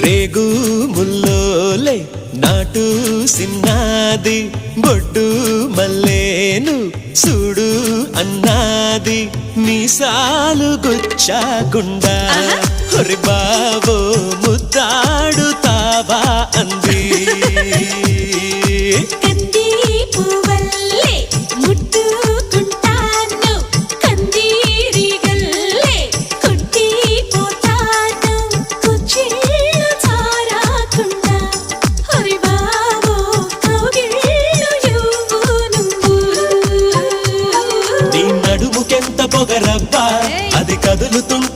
రేగు ముల్లోలే నాటు సిన్నాది బొడ్డు మల్లేను చూడు అన్నాది మీసాలు గుచ్చాకుండా ఒరి బావో ముద్దాడుతావా అంది నీ నడుముకెంత పొగరబ్బా అది కదులుతుంది